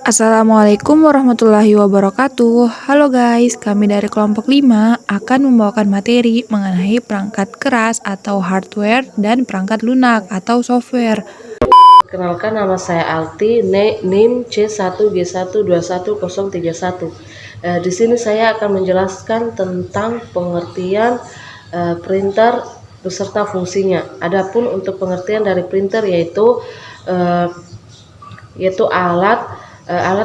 Assalamualaikum warahmatullahi wabarakatuh. Halo guys, kami dari kelompok 5 akan membawakan materi mengenai perangkat keras atau hardware dan perangkat lunak atau software. Kenalkan, nama saya Alti, NIM C1G1210131. Di sini saya akan menjelaskan tentang pengertian printer beserta fungsinya. Adapun untuk pengertian dari printer yaitu alat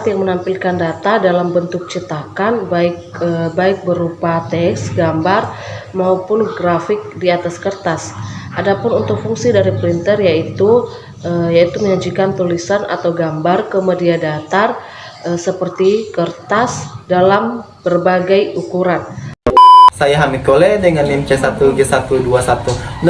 yang menampilkan data dalam bentuk cetakan, baik berupa teks, gambar maupun grafik di atas kertas. Adapun untuk fungsi dari printer yaitu menyajikan tulisan atau gambar ke media datar seperti kertas dalam berbagai ukuran. Saya Hamid Kole dengan NIM C1G1211009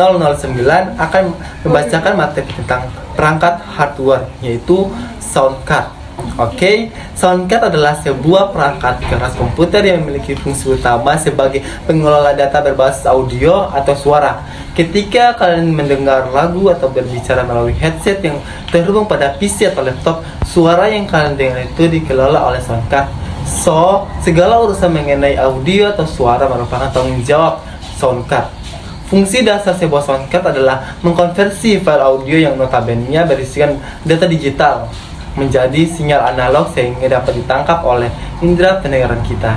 akan membacakan materi tentang perangkat hardware yaitu sound card. Oke, sound card adalah sebuah perangkat keras komputer yang memiliki fungsi utama sebagai pengelola data berbasis audio atau suara. Ketika kalian mendengar lagu atau berbicara melalui headset yang terhubung pada PC atau laptop, suara yang kalian dengar itu dikelola oleh sound card. So, segala urusan mengenai audio atau suara merupakan tanggung jawab sound card. Fungsi dasar sebuah sound card adalah mengkonversi file audio yang notabene berisikan data digital menjadi sinyal analog sehingga dapat ditangkap oleh indera pendengaran kita.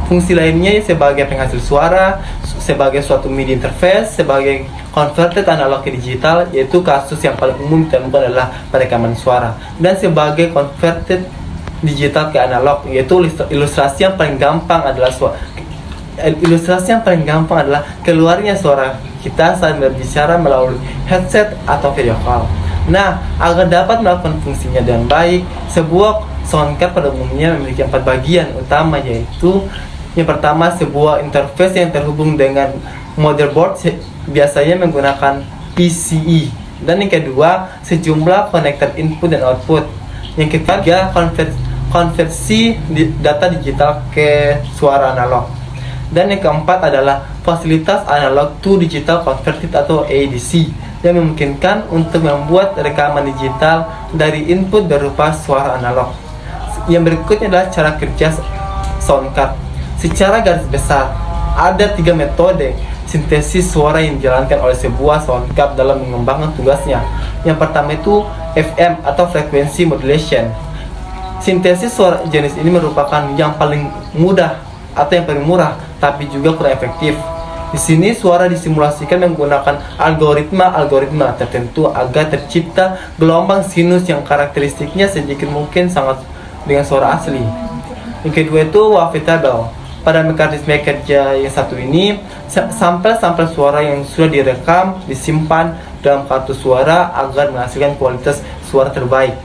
Fungsi lainnya sebagai penghasil suara, sebagai suatu media interface, sebagai converted analog ke digital, yaitu kasus yang paling umum ditemukan adalah perekaman suara, dan sebagai converted digital ke analog, yaitu ilustrasi yang paling gampang adalah keluarnya suara kita saat berbicara melalui headset atau video call. Nah, agar dapat melakukan fungsinya dengan baik, sebuah sound card pada umumnya memiliki 4 bagian utama, yaitu yang pertama sebuah interface yang terhubung dengan motherboard biasanya menggunakan PCIe, dan yang kedua sejumlah connected input dan output. Yang ketiga konversi data digital ke suara analog, dan yang keempat adalah fasilitas analog to digital converted atau ADC yang memungkinkan untuk membuat rekaman digital dari input berupa suara analog. Yang berikutnya adalah cara kerja sound card. Secara garis besar, ada 3 metode sintesis suara yang dijalankan oleh sebuah sound card dalam mengembangkan tugasnya. Yang pertama itu FM atau frequency modulation. Sintesis suara jenis ini merupakan yang paling mudah atau yang paling murah, tapi juga kurang efektif. Di sini suara disimulasikan menggunakan algoritma tertentu agar tercipta gelombang sinus yang karakteristiknya sedikit mungkin sangat dengan suara asli. Yang kedua itu wavetable. Pada mekanisme kerja yang satu ini, sampel-sampel suara yang sudah direkam disimpan dalam kartu suara agar menghasilkan kualitas suara terbaik.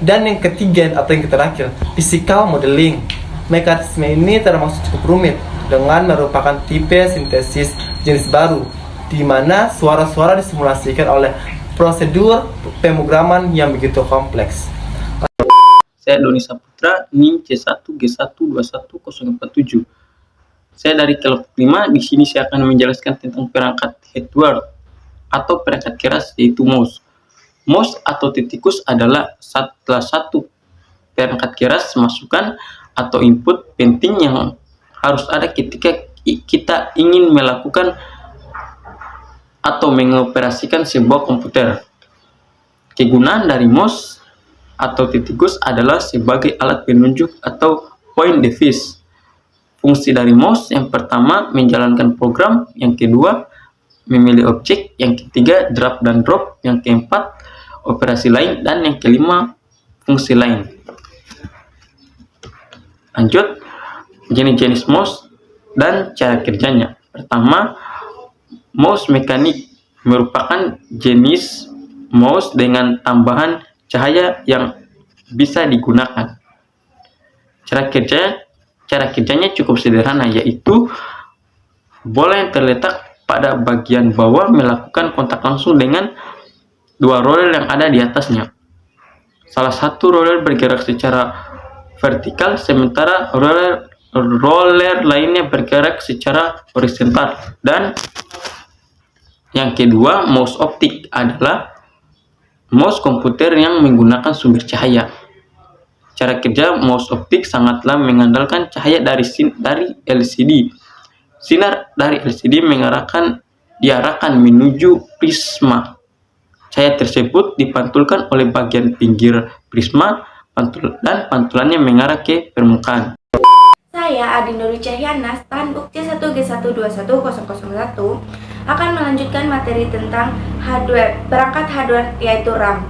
Dan yang ketiga atau yang terakhir, physical modeling. Mekanisme ini termasuk cukup rumit dengan merupakan tipe sintesis jenis baru, di mana suara-suara disimulasikan oleh prosedur pemrograman yang begitu kompleks. Saya Doni Saputra, NIM C1G1211047. Saya dari kelompok 5. Di sini saya akan menjelaskan tentang perangkat hardware atau perangkat keras yaitu mouse. Mouse atau tikus adalah salah satu perangkat keras masukan atau input penting yang harus ada ketika kita ingin melakukan atau mengoperasikan sebuah komputer. Kegunaan dari mouse atau tikus adalah sebagai alat penunjuk atau point device. Fungsi dari mouse yang pertama menjalankan program, yang kedua memilih objek, yang ketiga drag dan drop, yang keempat operasi lain, dan yang kelima fungsi lain. Lanjut, jenis-jenis mouse dan cara kerjanya. Pertama, mouse mekanik merupakan jenis mouse dengan tambahan cahaya yang bisa digunakan. Cara kerjanya cukup sederhana, yaitu bola yang terletak pada bagian bawah melakukan kontak langsung dengan 2 roller yang ada di atasnya. Salah satu roller bergerak secara vertikal, sementara roller lainnya bergerak secara horizontal. Dan yang kedua, mouse optik adalah mouse komputer yang menggunakan sumber cahaya. Cara kerja mouse optik sangatlah mengandalkan cahaya dari LCD. Sinar dari LCD diarahkan menuju prisma. Cahaya tersebut dipantulkan oleh bagian pinggir prisma dan pantulannya mengarah ke permukaan. Saya Adi Nuri Cahyana, Standbook C1G121001 akan melanjutkan materi tentang perangkat hardware yaitu RAM.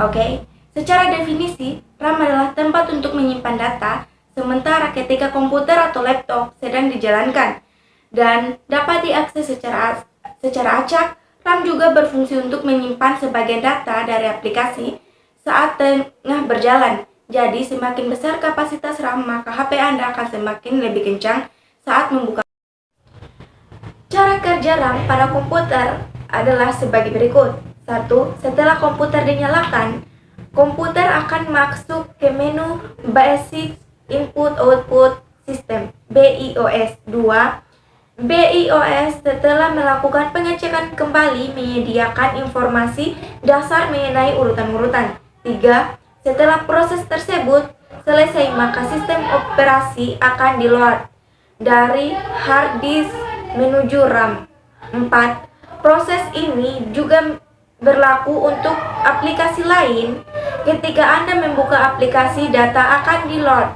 Oke, secara definisi, RAM adalah tempat untuk menyimpan data, sementara ketika komputer atau laptop sedang dijalankan dan dapat diakses secara acak, RAM juga berfungsi untuk menyimpan sebagian data dari aplikasi saat tengah berjalan. Jadi, semakin besar kapasitas RAM, maka HP Anda akan semakin lebih kencang saat membuka. Cara kerja RAM pada komputer adalah sebagai berikut. 1. Setelah komputer dinyalakan, komputer akan masuk ke menu Basic Input Output System (BIOS). 2. BIOS setelah melakukan pengecekan kembali menyediakan informasi dasar mengenai urutan-urutan. 3. Setelah proses tersebut selesai, maka sistem operasi akan di-load dari hard disk menuju RAM. 4. Proses ini juga berlaku untuk aplikasi lain. Ketika Anda membuka aplikasi, data akan di-load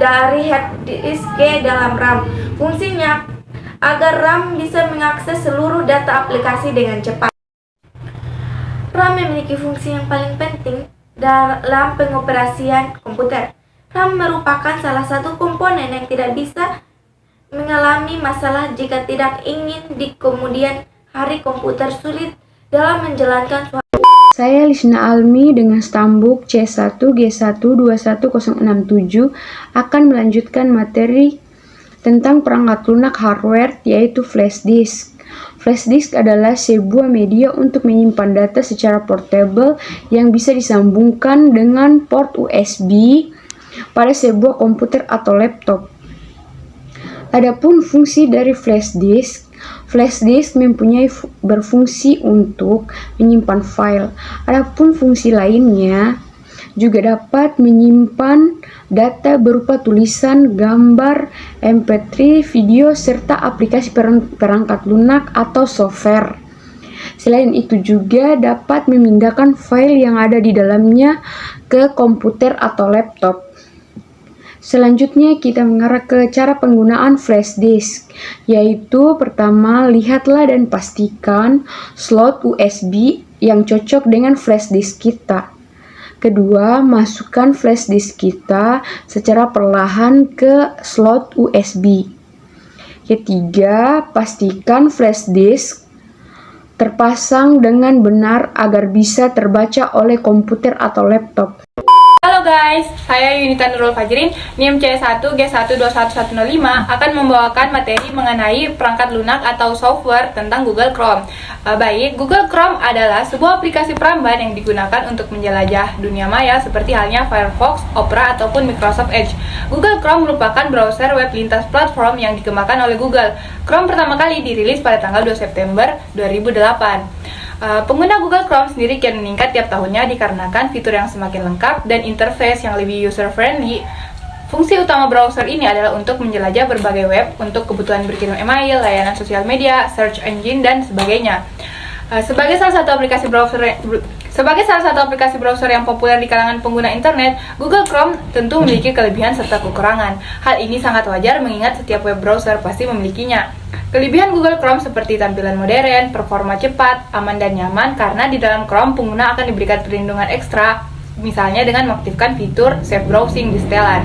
dari hard disk ke dalam RAM. Fungsinya agar RAM bisa mengakses seluruh data aplikasi dengan cepat. RAM memiliki fungsi yang paling penting dalam pengoperasian komputer. RAM merupakan salah satu komponen yang tidak bisa mengalami masalah jika tidak ingin di kemudian hari komputer sulit dalam menjalankan suatu. Saya Lisna Almi dengan Standbook C1G121067 akan melanjutkan materi tentang perangkat lunak hardware yaitu flash disk. Flash disk adalah sebuah media untuk menyimpan data secara portable yang bisa disambungkan dengan port USB pada sebuah komputer atau laptop. Adapun fungsi dari flash disk mempunyai berfungsi untuk menyimpan file. Adapun fungsi lainnya juga dapat menyimpan data berupa tulisan, gambar, MP3, video, serta aplikasi perangkat lunak atau software. Selain itu juga dapat memindahkan file yang ada di dalamnya ke komputer atau laptop. Selanjutnya kita mengarah ke cara penggunaan flash disk, yaitu pertama, lihatlah dan pastikan slot USB yang cocok dengan flash disk kita. Kedua, masukkan flash disk kita secara perlahan ke slot USB. Ketiga, pastikan flash disk terpasang dengan benar agar bisa terbaca oleh komputer atau laptop. Halo guys, saya Yunita Nurul Fajrin, NIM C1G121105 akan membawakan materi mengenai perangkat lunak atau software tentang Google Chrome. Baik, Google Chrome adalah sebuah aplikasi peramban yang digunakan untuk menjelajah dunia maya seperti halnya Firefox, Opera, ataupun Microsoft Edge. Google Chrome merupakan browser web lintas platform yang dikembangkan oleh Google. Chrome pertama kali dirilis pada tanggal 2 September 2008. Pengguna Google Chrome sendiri kian meningkat tiap tahunnya dikarenakan fitur yang semakin lengkap dan interface yang lebih user-friendly. Fungsi utama browser ini adalah untuk menjelajah berbagai web untuk kebutuhan berkirim email, layanan sosial media, search engine, dan sebagainya. Sebagai salah satu aplikasi browser yang populer di kalangan pengguna internet, Google Chrome tentu memiliki kelebihan serta kekurangan. Hal ini sangat wajar mengingat setiap web browser pasti memilikinya. Kelebihan Google Chrome seperti tampilan modern, performa cepat, aman dan nyaman karena di dalam Chrome pengguna akan diberikan perlindungan ekstra, misalnya dengan mengaktifkan fitur safe browsing di setelan.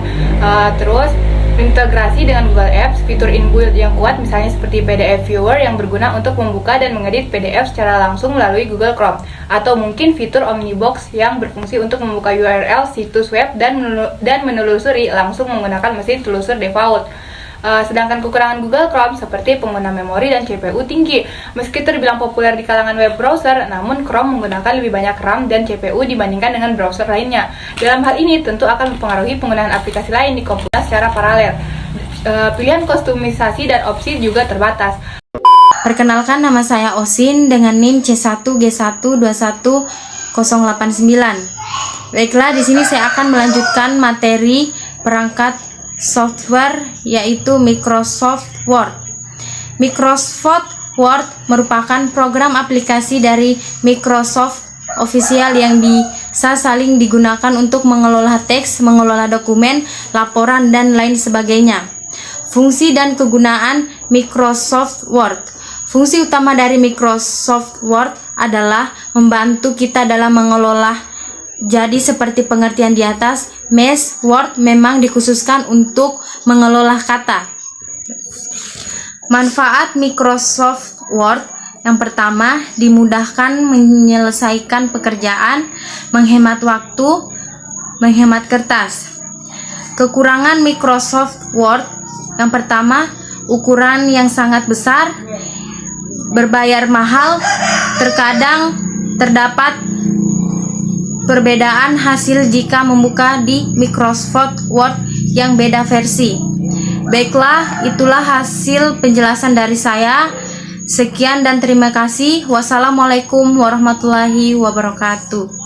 Terus integrasi dengan Google Apps, fitur inbuilt yang kuat misalnya seperti PDF Viewer yang berguna untuk membuka dan mengedit PDF secara langsung melalui Google Chrome, atau mungkin fitur Omnibox yang berfungsi untuk membuka URL situs web dan menelusuri langsung menggunakan mesin telusur default. Sedangkan kekurangan Google Chrome seperti pengguna memori dan CPU tinggi. Meski terbilang populer di kalangan web browser, namun Chrome menggunakan lebih banyak RAM dan CPU dibandingkan dengan browser lainnya. Dalam hal ini tentu akan mempengaruhi penggunaan aplikasi lain di komputer secara paralel. Pilihan kustomisasi dan opsi juga terbatas. Perkenalkan, nama saya Osin dengan NIM C1G121089. Baiklah, di sini saya akan melanjutkan materi perangkat software yaitu Microsoft Word. Microsoft Word merupakan program aplikasi dari Microsoft Official yang bisa saling digunakan untuk mengelola teks, mengelola dokumen, laporan, dan lain sebagainya. Fungsi dan kegunaan Microsoft Word. Fungsi utama dari Microsoft Word adalah membantu kita dalam mengelola. Jadi seperti pengertian di atas, MS Word memang dikhususkan untuk mengelola kata. Manfaat Microsoft Word yang pertama, dimudahkan menyelesaikan pekerjaan, menghemat waktu, menghemat kertas. Kekurangan Microsoft Word yang pertama, ukuran yang sangat besar, berbayar mahal, terkadang terdapat perbedaan hasil jika membuka di Microsoft Word yang beda versi. Baiklah, itulah hasil penjelasan dari saya. Sekian dan terima kasih. Wassalamualaikum warahmatullahi wabarakatuh.